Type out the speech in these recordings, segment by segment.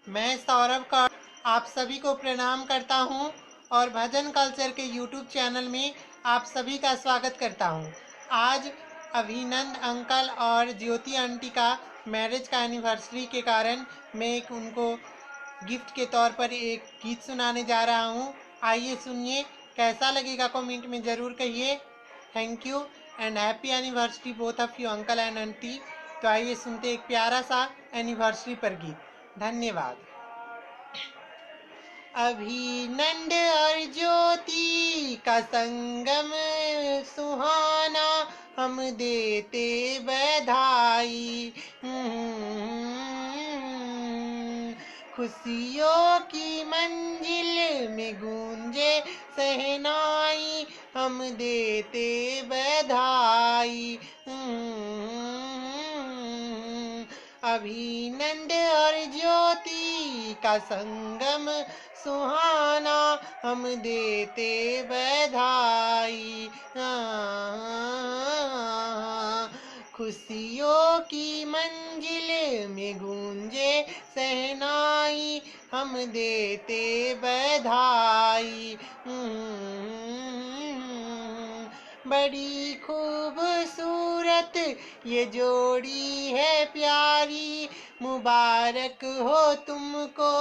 मैं सौरभ कौर आप सभी को प्रणाम करता हूं और भजन कल्चर के यूट्यूब चैनल में आप सभी का स्वागत करता हूं। आज अभिनंद अंकल और ज्योति आंटी का मैरिज का एनिवर्सरी के कारण मैं उनको गिफ्ट के तौर पर एक गीत सुनाने जा रहा हूं। आइए सुनिए, कैसा लगेगा कमेंट में ज़रूर कहिए। Thank you and happy anniversary both of you uncle and aunty. तो आइए सुनते एक प्यारा सा एनिवर्सरी पर गीत। धन्यवाद। अभिनंद और ज्योति का संगम सुहाना, हम देते बधाई। खुशियों की मंजिल में गूंजे सहनाई, हम देते बधाई। अभिनंद और ज्योति का संगम सुहाना, हम देते बधाई। खुशियों की मंजिल में गूंजे सहनाई, हम देते बधाई। बड़ी खूबसूरत ये जोड़ी है प्यारी, मुबारक हो तुमको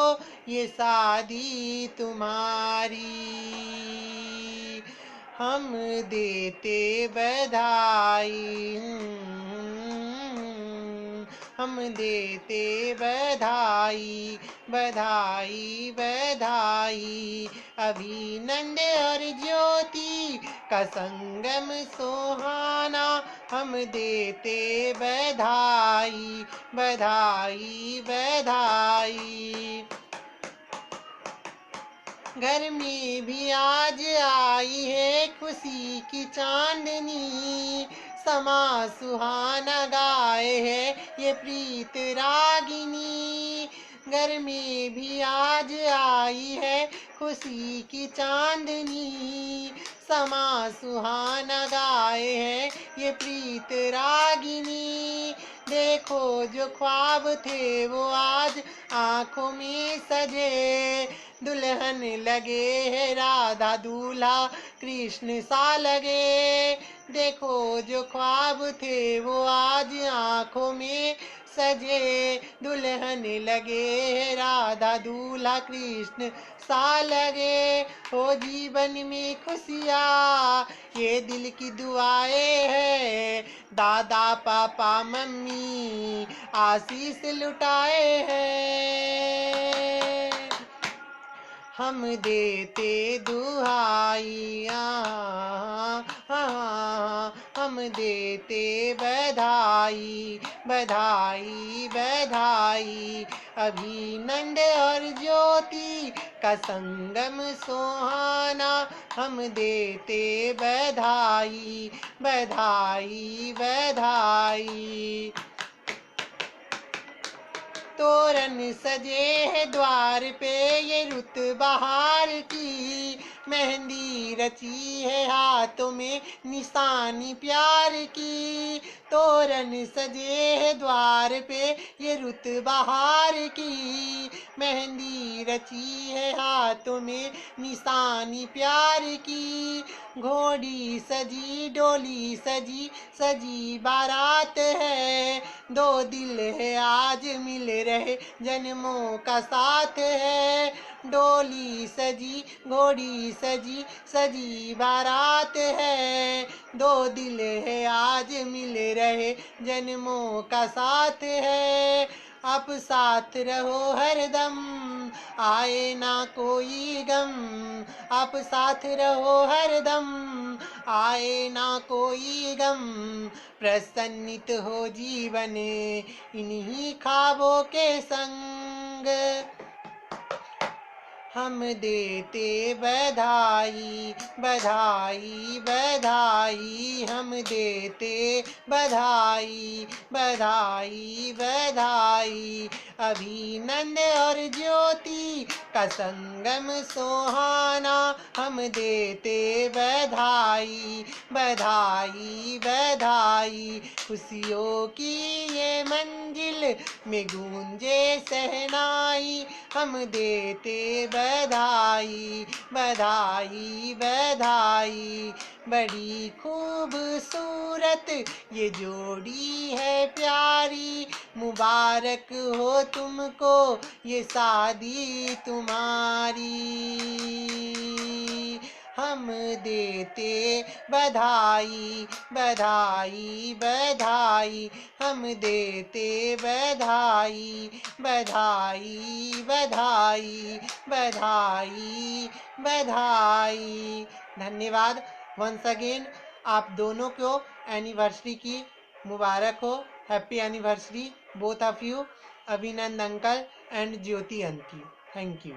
ये शादी तुम्हारी। हम देते बधाई, हम देते बधाई, बधाई बधाई। अभिनंद और ज्योति का संगम सुहाना, हम देते बधाई, बधाई बधाई। घर में भी आज आई है खुशी की चांदनी, समा सुहाना गाए है ये प्रीत रागिनी। घर में भी आज आई है खुशी की चांदनी, समा सुहाना गाए है ये प्रीत रागिनी। देखो जो ख्वाब थे वो आज आंखों में सजे, दुल्हन लगे है राधा दूल्हा कृष्ण सा लगे। देखो जो ख्वाब थे वो आज आंखों में सजे, दुल्हन लगे है राधा दूल्हा कृष्ण सा लगे। हो जीवन में खुशियाँ ये दिल की दुआएं है, दादा पापा मम्मी आशीष लुटाए हैं। हम देते दुहाई, हम देते बधाई, बधाई बधाई। अभिनंद और ज्योति का संगम सुहाना, हम देते बधाई, बधाई बधाई। तोरण सजे है द्वार पे ये रुत बहार की, मेहंदी रची है हाथों में निशानी प्यार की। तोरण सजे है द्वार पे ये रुत बहार की, मेहंदी रची है हाथों में निशानी प्यार की। घोड़ी सजी डोली सजी सजी बारात है, दो दिल है आज मिल रहे जन्मों का साथ है। डोली सजी घोड़ी सजी सजी बारात है, दो दिल है आज मिल रहे जन्मों का साथ है। आप साथ रहो हरदम आए ना कोई गम, आप साथ रहो हरदम आए ना कोई गम। प्रसन्नित हो जीवन इन्हीं ख्वाबों के संग, हम देते बधाई, बधाई बधाई। हम देते बधाई, बधाई बधाई। अभिनंद और ज्योति का संगम सुहाना, हम देते बधाई बधाई बधाई। खुशियों की ये मंजिल में गूंजे सहनाई, हम देते बधाई बधाई बधाई। बड़ी खूबसूरत ये जोड़ी है प्यारी, मुबारक हो तुमको ये शादी तुम्हारी। हम देते बधाई बधाई बधाई, हम देते बधाई बधाई बधाई बधाई बधाई। धन्यवाद। वंस अगेन आप दोनों को एनिवर्सरी की मुबारक हो। Happy anniversary both of you, Abhinand uncle and Jyoti aunty. Thank you.